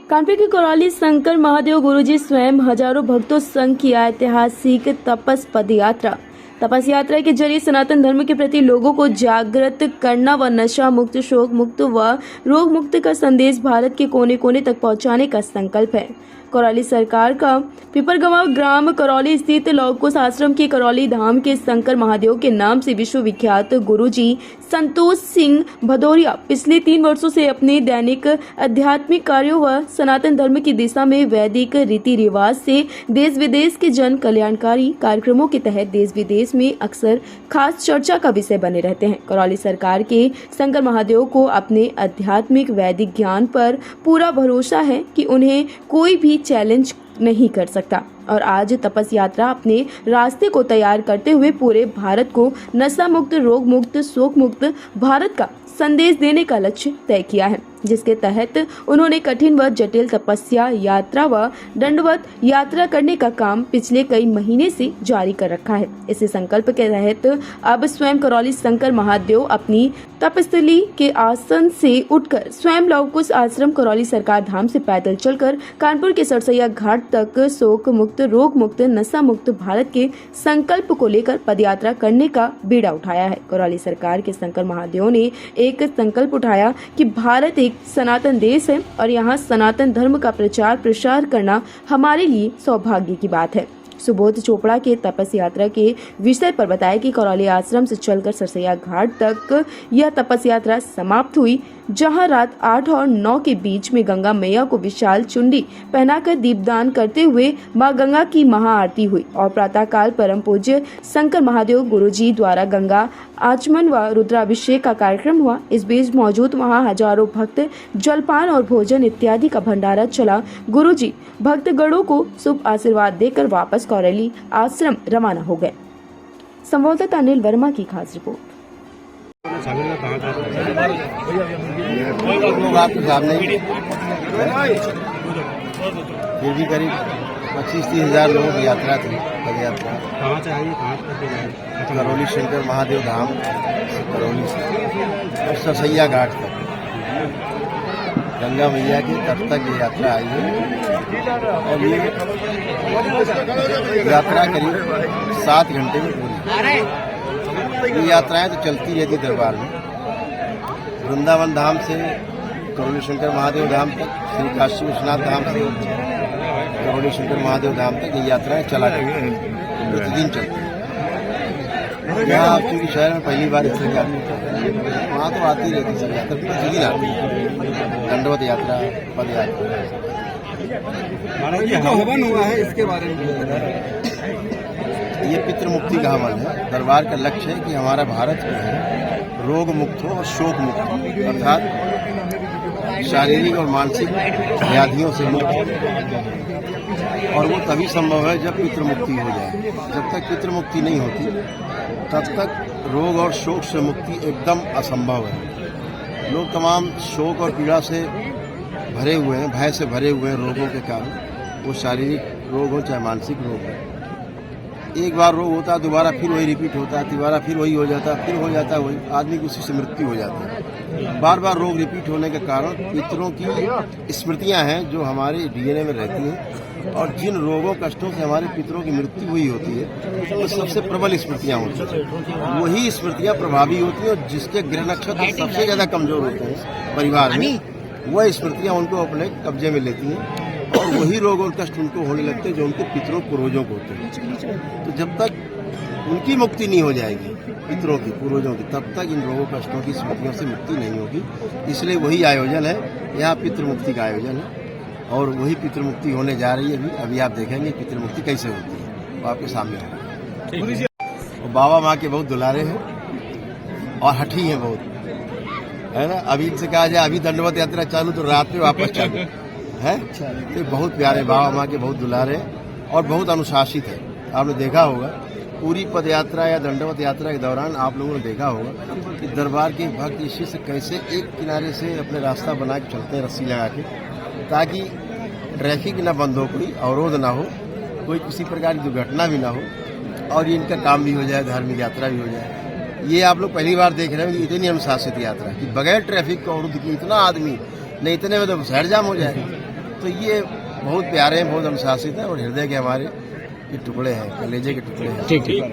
कानपुर के करौली शंकर महादेव गुरुजी स्वयं हजारों भक्तों संग किया ऐतिहासिक तपस पद यात्रा। तपस यात्रा के जरिए सनातन धर्म के प्रति लोगों को जागृत करना व नशा मुक्त, शोक मुक्त व रोग मुक्त का संदेश भारत के कोने कोने तक पहुंचाने का संकल्प है। करौली सरकार का पिपरगांव ग्राम करौली स्थित लौकुश आश्रम के करौली धाम के शंकर महादेव के नाम से विश्वविख्यात गुरुजी संतोष सिंह भदौरिया पिछले 3 वर्षों से अपने दैनिक आध्यात्मिक कार्यों व सनातन धर्म की दिशा में वैदिक रीति रिवाज से देश विदेश के जन कल्याणकारी कार्यक्रमों के तहत देश विदेश में अक्सर खास चर्चा का विषय बने रहते हैं। करौली सरकार के शंकर महादेव को अपने आध्यात्मिक वैदिक ज्ञान पर पूरा भरोसा है कि उन्हें कोई भी चैलेंज नहीं कर सकता और आज तपस यात्रा अपने रास्ते को तैयार करते हुए पूरे भारत को नशा मुक्त, रोग मुक्त, शोक मुक्त भारत का संदेश देने का लक्ष्य तय किया है, जिसके तहत उन्होंने कठिन व जटिल तपस्या यात्रा व दंडवत यात्रा करने का काम पिछले कई महीने से जारी कर रखा है। इसी संकल्प के तहत अब स्वयं करौली शंकर महादेव अपनी तपस्थली के आसन से उठकर स्वयं लौकुश आश्रम करौली सरकार धाम से पैदल चलकर कानपुर के सरसैया घाट तक शोक मुक्त, रोग मुक्त, नशा मुक्त भारत के संकल्प को लेकर पदयात्रा करने का बीड़ा उठाया है। करौली सरकार के शंकर महादेव ने एक संकल्प उठाया कि भारत एक सनातन देश है और यहाँ सनातन धर्म का प्रचार प्रसार करना हमारे लिए सौभाग्य की बात है। सुबोध चोपड़ा के तपस यात्रा के विषय पर बताया कि करौली आश्रम से चलकर सरसैया घाट तक यह तपस यात्रा समाप्त हुई, जहां रात 8 और 9 के बीच में गंगा मैया को विशाल चुंडी पहनाकर दीपदान करते हुए मां गंगा की महाआरती हुई और प्रातःकाल परम पूज्य शंकर महादेव गुरुजी द्वारा गंगा आचमन व रुद्राभिषेक का कार्यक्रम हुआ। इस बीच मौजूद वहां हजारों भक्त जलपान और भोजन इत्यादि का भंडारा चला। गुरुजी भक्तगणों को शुभ आशीर्वाद देकर वापस करौली आश्रम रवाना हो गए। संवाददाता अनिल वर्मा की खास रिपोर्ट। लोग आपके सामने फिर भी करीब 25-30 हज़ार लोगों की यात्रा थी। पद यात्रा करौली शंकर महादेव धाम करौली से और सरसैया घाट तक गंगा मैया के तट तक ये यात्रा आई है और ये यात्रा करीब 7 घंटे में पूरी। ये यात्राएं तो चलती रहती दरबार में, वृंदावन धाम से करौली शंकर महादेव धाम तक, श्री काशी विश्वनाथ धाम से करौली शंकर महादेव धाम तक ये यात्राएं चला करती हैं, प्रतिदिन चलती हैं। यहाँ आप चूंकि शहर में पहली बार इस तरह की आती है, वहाँ तो आती रहती सब यात्रा, प्रतिदिन आती है, दंडवत यात्रा, पद यात्रा। हवन हुआ है, इसके बारे में ये पितृ मुक्ति का हवन है। दरबार का लक्ष्य है कि हमारा भारत जो है रोग मुक्त हो और शोक मुक्त हो, अर्थात शारीरिक और मानसिक व्याधियों से मुक्त हो। और वो तभी संभव है जब पितृ मुक्ति हो जाए। जब तक पितृ मुक्ति नहीं होती तब तक रोग और शोक से मुक्ति एकदम असंभव है। लोग तमाम शोक और पीड़ा से भरे हुए हैं, भय से भरे हुए हैं रोगों के कारण। वो शारीरिक रोग हो चाहे मानसिक रोग हो, एक बार रोग होता है दोबारा फिर वही रिपीट होता है, दोबारा फिर वही हो जाता है, फिर हो जाता है वही, आदमी की उसी से मृत्यु हो जाती है। बार बार रोग रिपीट होने के कारण पितरों की स्मृतियां हैं जो हमारे डीएनए में रहती हैं और जिन रोगों कष्टों से हमारे पितरों की मृत्यु हुई होती है वो सबसे प्रबल स्मृतियां होती हैं। वही स्मृतियां प्रभावी होती हैं और जिसके ग्रह नक्षत्र सबसे ज्यादा कमजोर होते हैं परिवार में, वह स्मृतियां उनको अपने कब्जे में लेती हैं और वही रोग और कष्ट उनको होने लगते हैं जो उनके पितरों पूर्वजों को होते हैं। तो जब तक उनकी मुक्ति नहीं हो जाएगी पितरों की, पूर्वजों की, तब तक इन रोगों कष्टों की स्मृतियों से मुक्ति नहीं होगी। इसलिए वही आयोजन है, यहाँ पितृमुक्ति का आयोजन है और वही पितृमुक्ति होने जा रही है। अभी आप देखेंगे पितृमुक्ति कैसे होती है, वो आपके सामने होगा। बाबा माँ के बहुत दुलारे हैं और हठी हैं बहुत, है ना। अभी इनसे कहा जाए अभी दंडवत यात्रा चालू तो रात में वापस चालू है। तो बहुत प्यारे बाबा माँ के बहुत दुलारे और बहुत अनुशासित है। आपने देखा होगा पूरी पद यात्रा या दंडवत यात्रा के दौरान आप लोगों ने देखा होगा कि दरबार के भक्त इसी से कैसे एक किनारे से अपने रास्ता बना के चलते हैं रस्सी लगा के, ताकि ट्रैफिक न बंद हो, कोई अवरोध ना हो, कोई किसी प्रकार की दुर्घटना भी ना हो और इनका काम भी हो जाए, धार्मिक यात्रा भी हो जाए। ये आप लोग पहली बार देख रहे हैं कि इतनी अनुशासित यात्रा कि बगैर ट्रैफिक को अवरुद्ध की इतना आदमी नहीं, इतने में तो शहर जाम हो जाए। तो ये बहुत प्यारे हैं, बहुत अनुशासित हैं और हृदय के हमारे ये टुकड़े हैं, कलेजे के टुकड़े हैं। ठीक है।